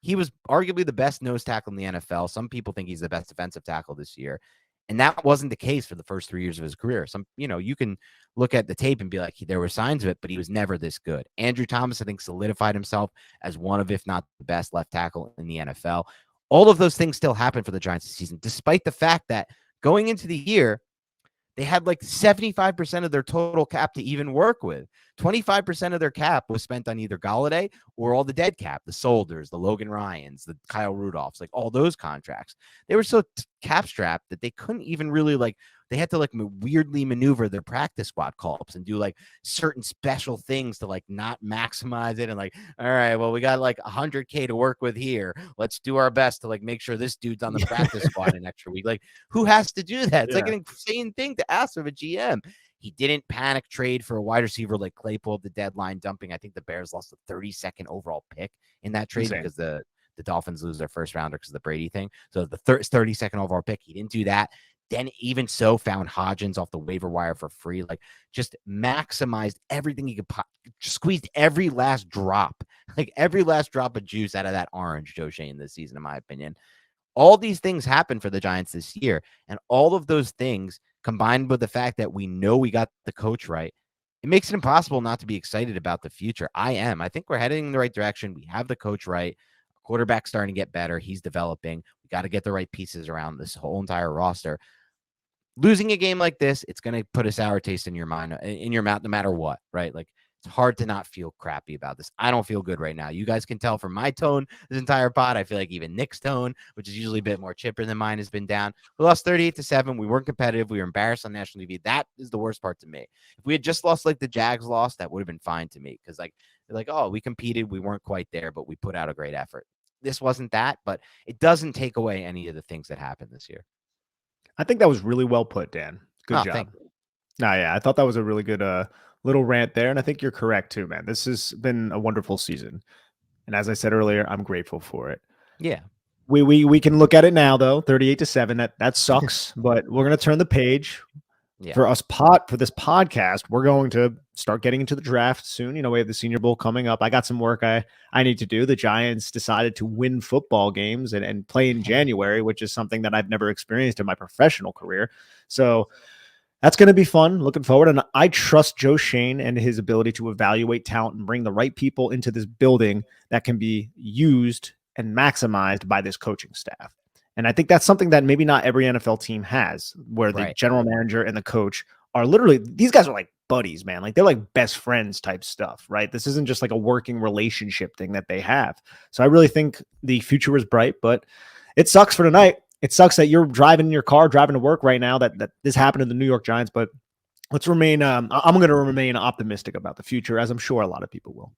he was arguably the best nose tackle in the NFL. Some people think he's the best defensive tackle this year. And that wasn't the case for the first 3 years of his career. You can look at the tape and be like, there were signs of it, but he was never this good. Andrew Thomas, I think, solidified himself as one of, if not the best left tackle in the NFL. All of those things still happened for the Giants this season, despite the fact that going into the year, they had like 75% of their total cap to even work with. 25% of their cap was spent on either Galladay or all the dead cap, the Solders, the Logan Ryans, the Kyle Rudolphs, like all those contracts. They were so cap strapped that they couldn't even really they had to weirdly maneuver their practice squad call-ups and do like certain special things to like not maximize it. And like, all right, well, we got like 100K to work with here. Let's do our best to like make sure this dude's on the practice squad an extra week. Like, who has to do that? It's like an insane thing to ask of a GM. He didn't panic trade for a wide receiver like Claypool at the deadline, dumping. I think the Bears lost a 32nd overall pick in that trade because the Dolphins lose their first rounder because of the Brady thing. So the 32nd overall pick, he didn't do that. Then even so found Hodgins off the waiver wire for free, like just maximized everything he could squeezed every last drop of juice out of that orange Joe Shane this season, in my opinion. All these things happened for the Giants this year, and all of those things combined with the fact that we know we got the coach right, it makes it impossible not to be excited about the future. I am. I think we're heading in the right direction. We have the coach right. Quarterback's starting to get better. He's developing. We got to get the right pieces around this whole entire roster. Losing a game like this, it's going to put a sour taste in your mind, in your mouth, no matter what, right? Like, it's hard to not feel crappy about this. I don't feel good right now. You guys can tell from my tone this entire pod. I feel like even Nick's tone, which is usually a bit more chipper than mine, has been down. We lost 38-7. We weren't competitive. We were embarrassed on national TV. That is the worst part to me. If we had just lost like the Jags lost, that would have been fine to me, because like, they're like, oh, we competed. We weren't quite there, but we put out a great effort. This wasn't that, but it doesn't take away any of the things that happened this year. I think that was really well put, Dan. Good job. No, yeah, I thought that was a really good little rant there, and I think you're correct too, man. This has been a wonderful season, and as I said earlier, I'm grateful for it. Yeah, we can look at it now though, 38-7. That sucks, but we're gonna turn the page. Yeah. For this podcast, we're going to start getting into the draft soon. We have the Senior Bowl coming up. I got some work I need to do. The Giants decided to win football games and play in January, which is something that I've never experienced in my professional career. So that's going to be fun. Looking forward. And I trust Joe Shane and his ability to evaluate talent and bring the right people into this building that can be used and maximized by this coaching staff. And I think that's something that maybe not every NFL team has, where the general manager and the coach are literally, these guys are like buddies, man. Like, they're like best friends type stuff, right? This isn't just like a working relationship thing that they have. So I really think the future is bright, but it sucks for tonight. It sucks that you're driving in your car, driving to work right now, that this happened to the New York Giants, but let's remain, I'm going to remain optimistic about the future, as I'm sure a lot of people will.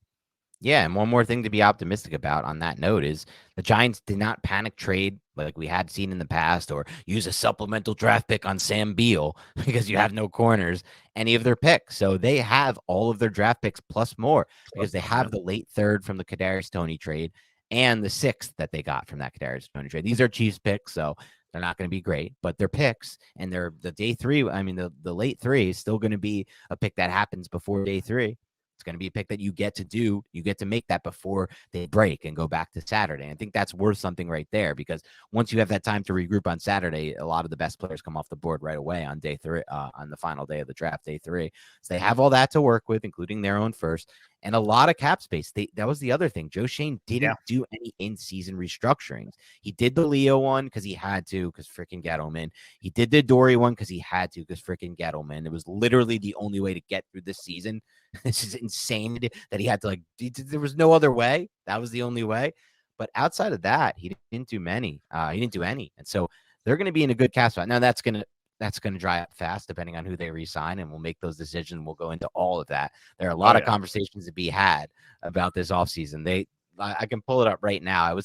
Yeah, and one more thing to be optimistic about on that note is the Giants did not panic trade like we had seen in the past, or use a supplemental draft pick on Sam Beal because you have no corners, any of their picks. So they have all of their draft picks plus more, because they have the late 3rd from the Kadarius Toney trade and the 6th that they got from that Kadarius Toney trade. These are Chiefs picks, so they're not going to be great, but they're picks, and they're the day 3. I mean, the late 3 is still going to be a pick that happens before day 3. It's going to be a pick that you get to do. You get to make that before they break and go back to Saturday. I think that's worth something right there, because once you have that time to regroup on Saturday, a lot of the best players come off the board right away on day 3, on the final day of the draft, day 3. So they have all that to work with, including their own first and a lot of cap space. That was the other thing. Joe Schoen didn't do any in-season restructurings. He did the Leo one because he had to, because freaking Gettleman. He did the Dory one because he had to, because freaking Gettleman. It was literally the only way to get through this season. This is insane that he had to, like, there was no other way. That was the only way. But outside of that, he didn't do many. He didn't do any. And so they're going to be in a good cap spot. Now that's going to dry up fast depending on who they re-sign, and we'll make those decisions. We'll go into all of that. There are a lot of conversations to be had about this offseason. I can pull it up right now.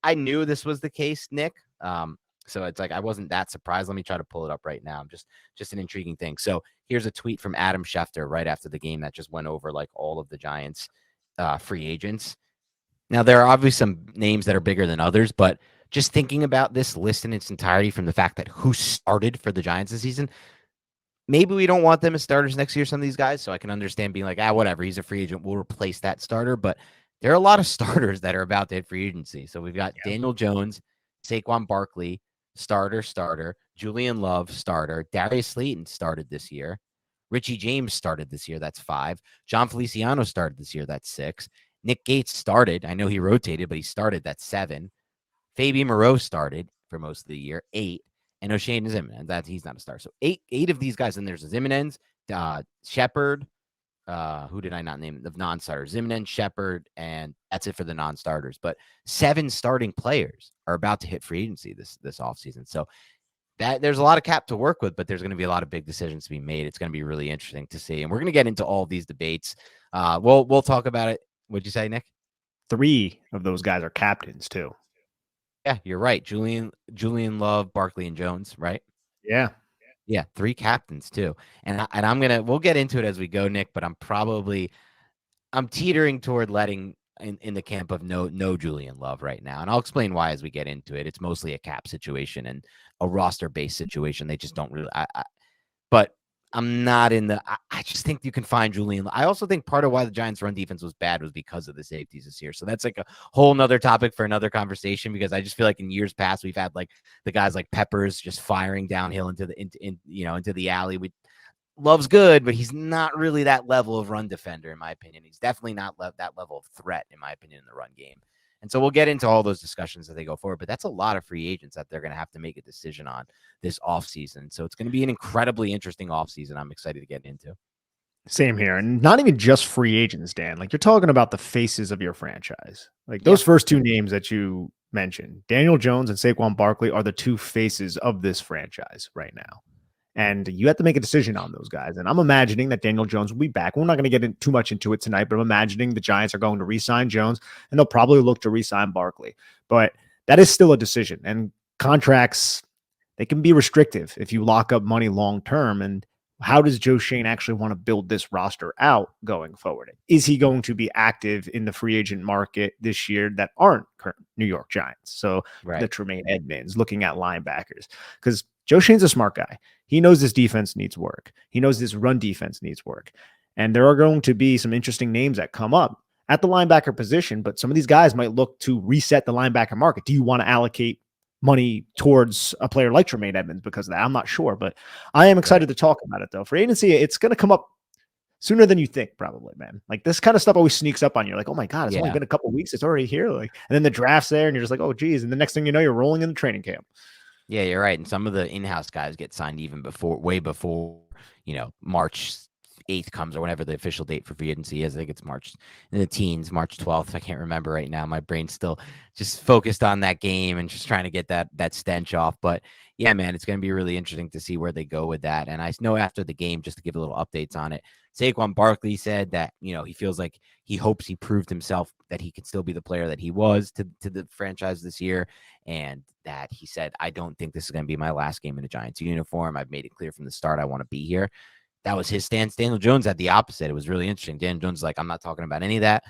I knew this was the case, Nick. So it's like I wasn't that surprised. Let me try to pull it up right now. Just an intriguing thing. So here's a tweet from Adam Schefter right after the game that just went over like all of the Giants free agents. Now, there are obviously some names that are bigger than others, but just thinking about this list in its entirety from the fact that who started for the Giants this season, maybe we don't want them as starters next year, some of these guys, so I can understand being like, whatever, he's a free agent, we'll replace that starter, but there are a lot of starters that are about to hit free agency. So we've got Daniel Jones, Saquon Barkley, starter, Julian Love, starter, Darius Slayton started this year, Richie James started this year, that's 5, John Feliciano started this year, that's 6, Nick Gates started. I know he rotated, but he started. That's 7. Fabian Moreau started for most of the year. 8. And O'Shane Zimenez. He's not a star. So 8 of these guys. And there's Zimenez, Shepard. Who did I not name? The non-starters. Zimenez, Shepard, and that's it for the non-starters. But 7 starting players are about to hit free agency this offseason. So there's a lot of cap to work with, but there's going to be a lot of big decisions to be made. It's going to be really interesting to see. And we're going to get into all of these debates. We'll talk about it. What'd you say, Nick? 3 of those guys are captains too. Yeah, you're right. Julian Love, Barkley, and Jones, right? Yeah. 3 captains too. And we'll get into it as we go, Nick, but I'm teetering toward letting in the camp of no Julian Love right now. And I'll explain why as we get into it. It's mostly a cap situation and a roster-based situation. They just don't really but I'm not in the. I just think you can find Julian. I also think part of why the Giants' run defense was bad was because of the safeties this year. So that's like a whole nother topic for another conversation, because I just feel like in years past we've had like the guys like Peppers just firing downhill into the alley. Love's good, but he's not really that level of run defender, in my opinion. He's definitely not that level of threat, in my opinion, in the run game. And so we'll get into all those discussions as they go forward. But that's a lot of free agents that they're going to have to make a decision on this offseason. So it's going to be an incredibly interesting offseason I'm excited to get into. Same here. And not even just free agents, Dan. Like, you're talking about the faces of your franchise. Like those first 2 names that you mentioned, Daniel Jones and Saquon Barkley, are the 2 faces of this franchise right now. And you have to make a decision on those guys. And I'm imagining that Daniel Jones will be back. We're not going to get too much into it tonight, but I'm imagining the Giants are going to re-sign Jones, and they'll probably look to re-sign Barkley. But that is still a decision. And contracts, they can be restrictive if you lock up money long-term. And how does Joe Schoen actually want to build this roster out going forward? Is he going to be active in the free agent market this year that aren't current New York Giants? So the Tremaine Edmonds, looking at linebackers, because Joe Schoen's a smart guy. He knows this defense needs work. He knows this run defense needs work. And there are going to be some interesting names that come up at the linebacker position, but some of these guys might look to reset the linebacker market. Do you want to allocate money towards a player like Tremaine Edmonds because of that? I'm not sure, but I am excited to talk about it though. For agency, it's going to come up sooner than you think, probably, man. Like this kind of stuff always sneaks up on you. Like, oh my God, it's only been a couple of weeks. It's already here. Like, and then the draft's there and you're just like, oh geez. And the next thing you know, you're rolling in the training camp. Yeah, you're right. And some of the in-house guys get signed even way before, March 8th comes or whenever the official date for free agency is. I think it's March in the teens, March 12th. I can't remember right now. My brain's still just focused on that game and just trying to get that stench off. But yeah, man, it's going to be really interesting to see where they go with that. And I know after the game, just to give a little updates on it, Saquon Barkley said that, he feels like he hopes he proved himself that he could still be the player that he was to the franchise this year. And that he said, I don't think this is going to be my last game in a Giants uniform. I've made it clear from the start I want to be here. That was his stance. Daniel Jones had the opposite. It was really interesting. Daniel Jones is like, I'm not talking about any of that.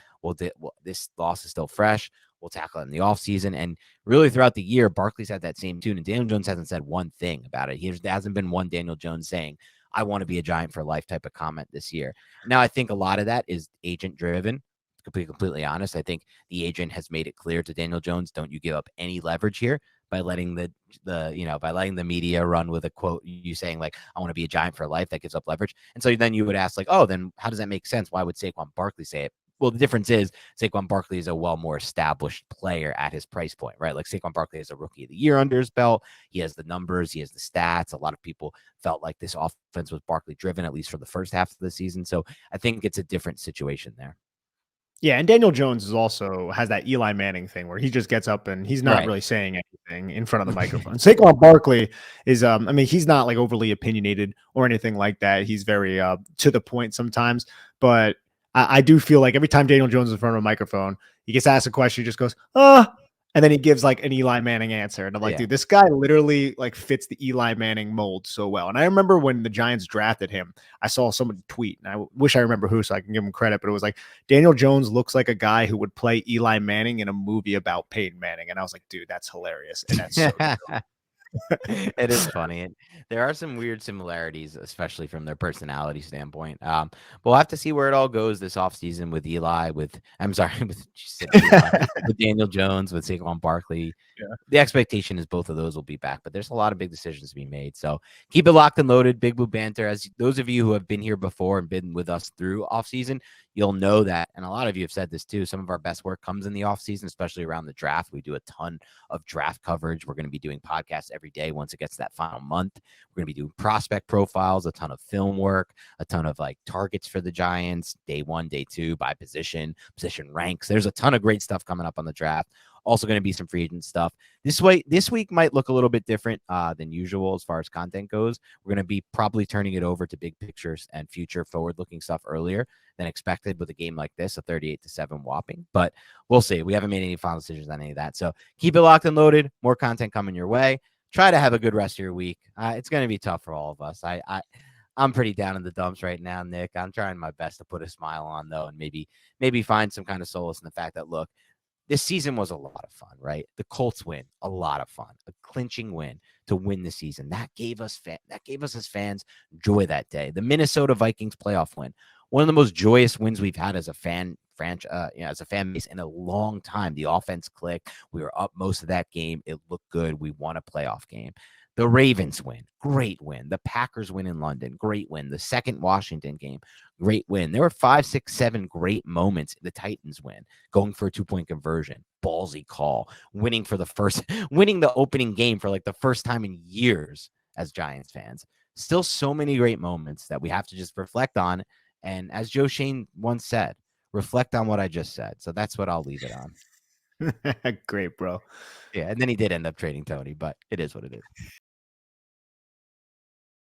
This loss is still fresh. We'll tackle it in the offseason. And really throughout the year, Barkley's had that same tune. And Daniel Jones hasn't said one thing about it. There hasn't been one Daniel Jones saying, I want to be a Giant for life type of comment this year. Now, I think a lot of that is agent driven. To be completely honest, I think the agent has made it clear to Daniel Jones, don't you give up any leverage here by letting by letting the media run with a quote, you saying like, I want to be a Giant for life, that gives up leverage. And so then you would ask like, oh, then how does that make sense? Why would Saquon Barkley say it? Well, the difference is Saquon Barkley is a more established player at his price point, right? Like Saquon Barkley has a rookie of the year under his belt. He has the numbers, he has the stats. A lot of people felt like this offense was Barkley driven, at least for the first half of the season. So I think it's a different situation there. Yeah, and Daniel Jones is also has that Eli Manning thing where he just gets up and he's not Right. really saying anything in front of the microphone. Saquon Barkley is, I mean, he's not like overly opinionated or anything like that. He's very to the point sometimes, but I do feel like every time Daniel Jones is in front of a microphone, he gets asked a question, he just goes, and then he gives like an Eli Manning answer. And I'm like, Yeah. dude, this guy literally like fits the Eli Manning mold so well. And I remember when the Giants drafted him, I saw someone tweet, and I wish I remember who so I can give him credit, but it was like, Daniel Jones looks like a guy who would play Eli Manning in a movie about Peyton Manning. And I was like, dude, that's hilarious. And that's so true. It is funny. And there are some weird similarities, especially from their personality standpoint. We'll have to see where it all goes this offseason with Eli, with Daniel Jones, with Saquon Barkley. Yeah. The expectation is both of those will be back, but there's a lot of big decisions to be made. So keep it locked and loaded. Big Blue Banter. As those of you who have been here before and been with us through offseason, you'll know that. And a lot of you have said this too. Some of our best work comes in the offseason, especially around the draft. We do a ton of draft coverage. We're going to be doing podcasts every day once it gets to that final month. We're going to be doing prospect profiles, a ton of film work, a ton of like targets for the Giants, day 1, day 2, by position ranks. There's a ton of great stuff coming up on the draft. Also going to be some free agent stuff. This week might look a little bit different than usual as far as content goes. We're going to be probably turning it over to big pictures and future forward-looking stuff earlier than expected with a game like this, a 38-7 whopping. But we'll see. We haven't made any final decisions on any of that. So keep it locked and loaded. More content coming your way. Try to have a good rest of your week. It's going to be tough for all of us. I'm pretty down in the dumps right now, Nick. I'm trying my best to put a smile on, though, and maybe find some kind of solace in the fact that, look, this season was a lot of fun, right? The Colts win, a lot of fun, a clinching win to win the season. That gave us as fans joy that day. The Minnesota Vikings playoff win, one of the most joyous wins we've had as a fan as a fan base in a long time. The offense clicked. We were up most of that game. It looked good. We won a playoff game. The Ravens win, great win. The Packers win in London, great win. The second Washington game, great win. There were 5, 6, 7 great moments. The Titans win, going for a 2-point conversion, ballsy call, winning the opening game for like the first time in years as Giants fans. Still so many great moments that we have to just reflect on. And as Joe Shane once said, reflect on what I just said. So that's what I'll leave it on. Great, bro. Yeah. And then he did end up trading Tony, but it is what it is.